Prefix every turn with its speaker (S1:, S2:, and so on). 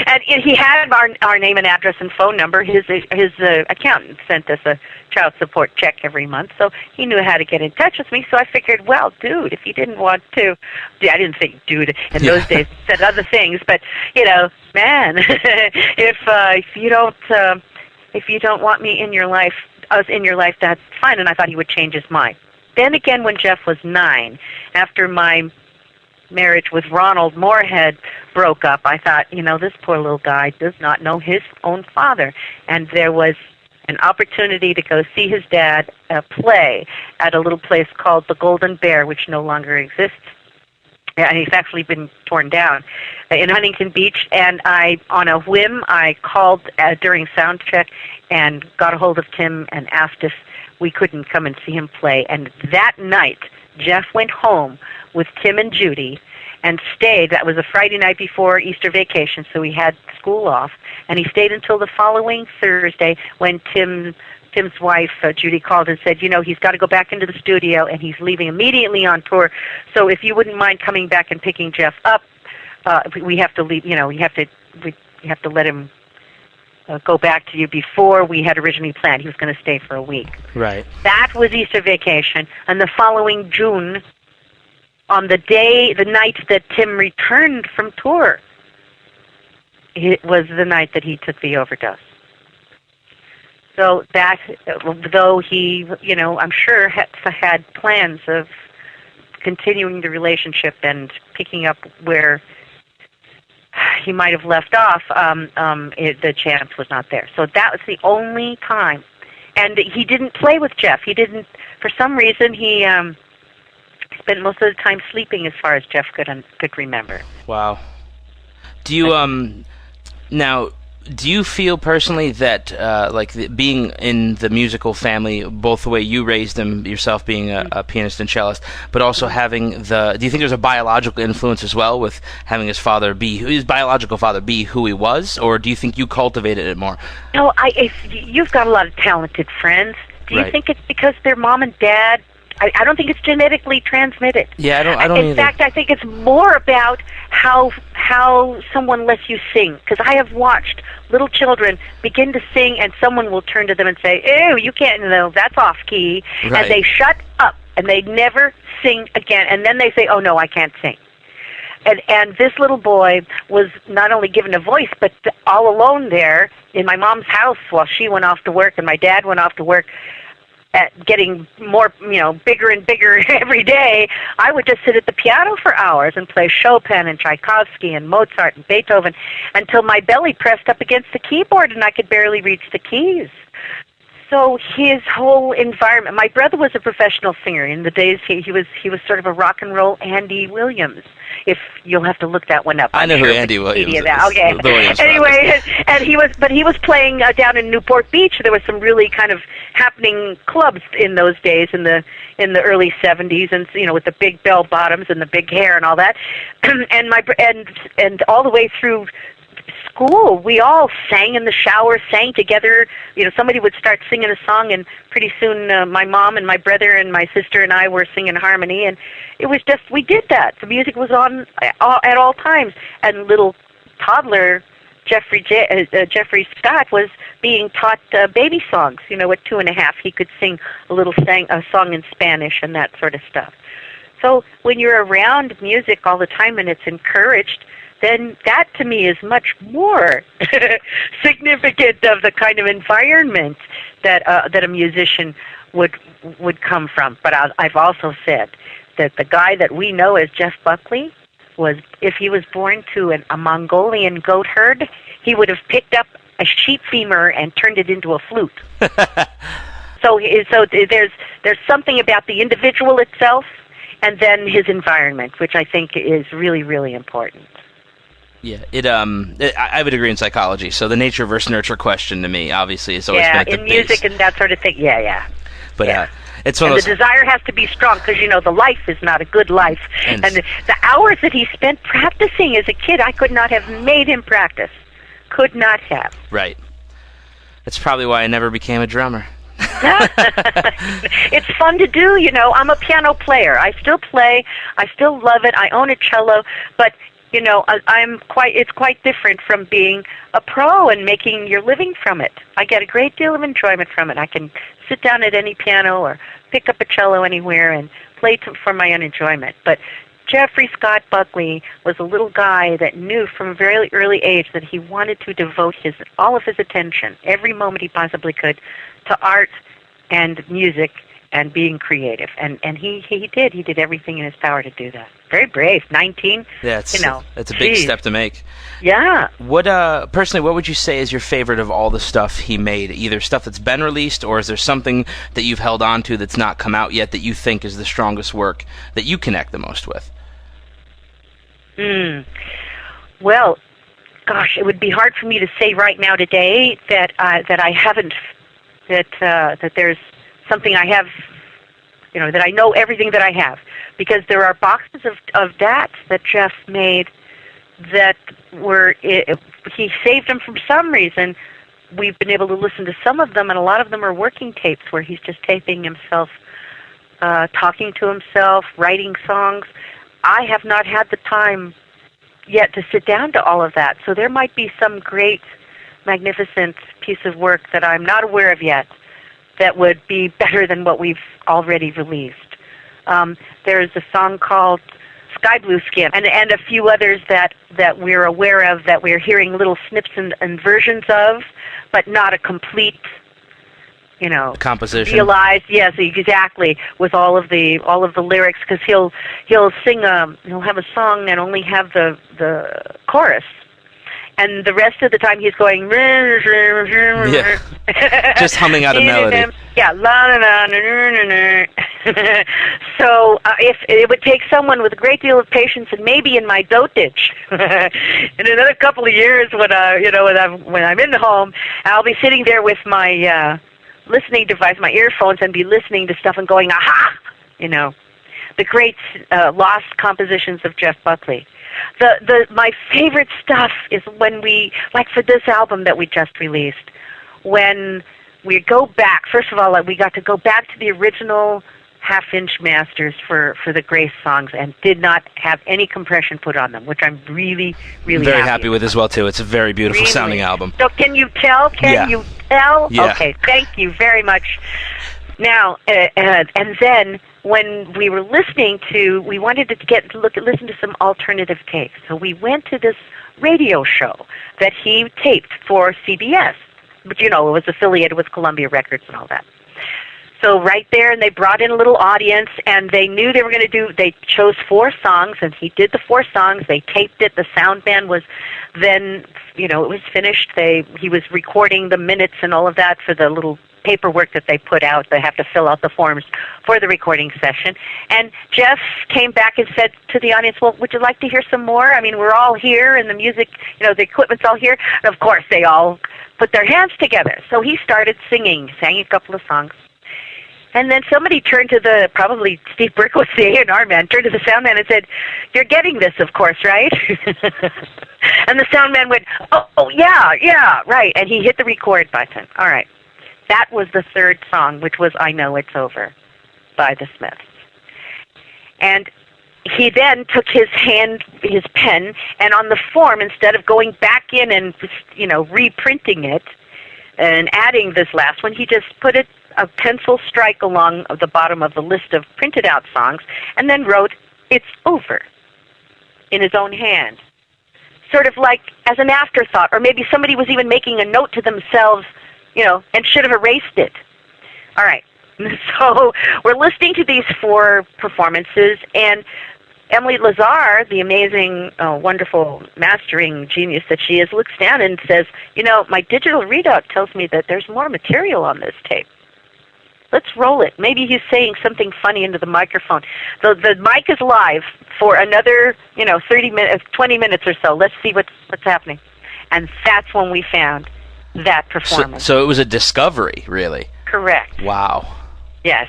S1: And he had our name and address and phone number. His accountant sent us a child support check every month, so he knew how to get in touch with me. So I figured, well, dude, if you didn't want to, I didn't think dude in those days, said other things, but man, if you don't want me in your life, us in your life, that's fine. And I thought he would change his mind. Then again, when Jeff was 9, after my marriage with Ronald Moorhead broke up, I thought, this poor little guy does not know his own father. And there was an opportunity to go see his dad play at a little place called the Golden Bear, which no longer exists. And it's actually been torn down in Huntington Beach. And on a whim, I called during sound check and got a hold of Tim and asked if we couldn't come and see him play. And that night, Jeff went home with Tim and Judy and stayed. That was a Friday night before Easter vacation, so we had school off. And he stayed until the following Thursday when Tim's wife, Judy, called and said, he's got to go back into the studio and he's leaving immediately on tour. So if you wouldn't mind coming back and picking Jeff up, we have to leave. We have to let him go back to you before we had originally planned. He was going to stay for a week.
S2: Right.
S1: That was Easter vacation, and the following June, on the night that Tim returned from tour, it was the night that he took the overdose. So that, though he, I'm sure had plans of continuing the relationship and picking up where he might have left off, the chance was not there. So that was the only time. And he didn't play with Jeff. He didn't, for some reason, he spent most of the time sleeping as far as Jeff could remember.
S2: Wow. Do you, now, do you feel personally that, being in the musical family, both the way you raised him, yourself being a pianist and cellist, but also having do you think there's a biological influence as well with having his biological father be who he was, or do you think you cultivated it more?
S1: No, you've got a lot of talented friends. Do you think it's because their mom and dad? I don't think it's genetically transmitted.
S2: Yeah, I don't
S1: In fact, I think it's more about how someone lets you sing. Because I have watched little children begin to sing, and someone will turn to them and say, "Ew, you can't, that's off key,"
S2: right.
S1: And they shut up and they never sing again. And then they say, "Oh no, I can't sing." And this little boy was not only given a voice, but all alone there in my mom's house while she went off to work and my dad went off to work. Getting more, bigger and bigger every day, I would just sit at the piano for hours and play Chopin and Tchaikovsky and Mozart and Beethoven until my belly pressed up against the keyboard and I could barely reach the keys. So his whole environment. My brother was a professional singer. In the days he was sort of a rock and roll Andy Williams. If you'll have to look that one up.
S2: I know who Andy Williams is.
S1: Okay. Anyway, and he was playing down in Newport Beach. There was some really kind of happening clubs in those days in the early 70s, and with the big bell bottoms and the big hair and all that. and all the way through school, we all sang in the shower, sang together. Somebody would start singing a song, and pretty soon my mom and my brother and my sister and I were singing harmony, and it was just, we did that. The music was on at all times, and little toddler Jeffrey Scott was being taught baby songs. At 2.5, he could sing a song in Spanish and that sort of stuff. So when you're around music all the time and it's encouraged, then that to me is much more significant of the kind of environment that a musician would come from. But I've also said that the guy that we know as Jeff Buckley was, if he was born to a Mongolian goat herd, he would have picked up a sheep femur and turned it into a flute. So there's something about the individual itself and then his environment, which I think is really, really important.
S2: Yeah, I would agree in psychology. So the nature versus nurture question to me, obviously, is always been
S1: in music and that sort of thing. Yeah.
S2: But it's one of those.
S1: The desire has to be strong because the life is not a good life. And the hours that he spent practicing as a kid, I could not have made him practice. Could not have.
S2: Right. That's probably why I never became a drummer.
S1: It's fun to do. I'm a piano player. I still play. I still love it. I own a cello, but it's quite different from being a pro and making your living from it. I get a great deal of enjoyment from it. I can sit down at any piano or pick up a cello anywhere and play for my own enjoyment. But Jeffrey Scott Buckley was a little guy that knew from a very early age that he wanted to devote all of his attention, every moment he possibly could, to art and music and being creative. And he did. He did everything in his power to do that. Very brave. 19.
S2: Yeah, it's a big step to make.
S1: Yeah.
S2: Personally, what would you say is your favorite of all the stuff he made? Either stuff that's been released, or is there something that you've held on to that's not come out yet that you think is the strongest work that you connect the most with?
S1: Well, gosh, it would be hard for me to say right now today that I haven't, that there's something I have, that I know everything that I have, because there are boxes of DATs that Jeff made that he saved them for some reason. We've been able to listen to some of them, and a lot of them are working tapes where he's just taping himself, talking to himself, writing songs. I have not had the time yet to sit down to all of that, so there might be some great, magnificent piece of work that I'm not aware of yet that would be better than what we've already released. There's a song called Sky Blue Skin, and a few others that we're aware of, that we're hearing little snips and versions of, but not a complete,
S2: composition.
S1: Realized, yes, exactly, with all of the lyrics, because he'll have a song and only have the chorus. And the rest of the time he's going,
S2: just humming out a melody.
S1: Yeah, la la la la. So if it would take someone with a great deal of patience, and maybe in my dotage, in another couple of years, when I'm in the home, I'll be sitting there with my listening device, my earphones, and be listening to stuff and going, aha, the great lost compositions of Jeff Buckley. My favorite stuff is when like for this album that we just released, when we go back, first of all, we got to go back to the original half-inch masters for the Grace songs, and did not have any compression put on them, which I'm really, really
S2: very happy with as well, too. It's a very beautiful sounding album.
S1: So can you tell? You tell?
S2: Yeah.
S1: Okay, thank you very much. Now, and then when we were listening we wanted to listen to some alternative tapes. So we went to this radio show that he taped for CBS, but it was affiliated with Columbia Records and all that. So right there, and they brought in a little audience, and they knew they were going to they chose 4 songs, and he did the 4 songs. They taped it. The sound man was then, it was finished. He was recording the minutes and all of that for the little paperwork that they put out. They have to fill out the forms for the recording session. And Jeff came back and said to the audience, well, would you like to hear some more? I mean, we're all here, and the music, the equipment's all here. And of course, they all put their hands together. So he started singing, sang a couple of songs. And then somebody turned to probably Steve Burke was the A&R man, turned to the sound man and said, you're getting this, of course, right? And the sound man went, oh, yeah, right. And he hit the record button. All right. That was the 3rd song, which was I Know It's Over by the Smiths. And he then took his pen, and on the form, instead of going back in and, reprinting it and adding this last one, he just put a pencil strike along the bottom of the list of printed out songs, and then wrote, It's Over, in his own hand. Sort of like as an afterthought, or maybe somebody was even making a note to themselves, and should have erased it. All right. So we're listening to these 4 performances, and Emily Lazar, the amazing, wonderful mastering genius that she is, looks down and says, my digital readout tells me that there's more material on this tape. Let's roll it. Maybe he's saying something funny into the microphone. The mic is live for another, 30 minutes, 20 minutes or so. Let's see what's happening. And that's when we found that performance.
S2: So it was a discovery, really.
S1: Correct.
S2: Wow.
S1: Yes.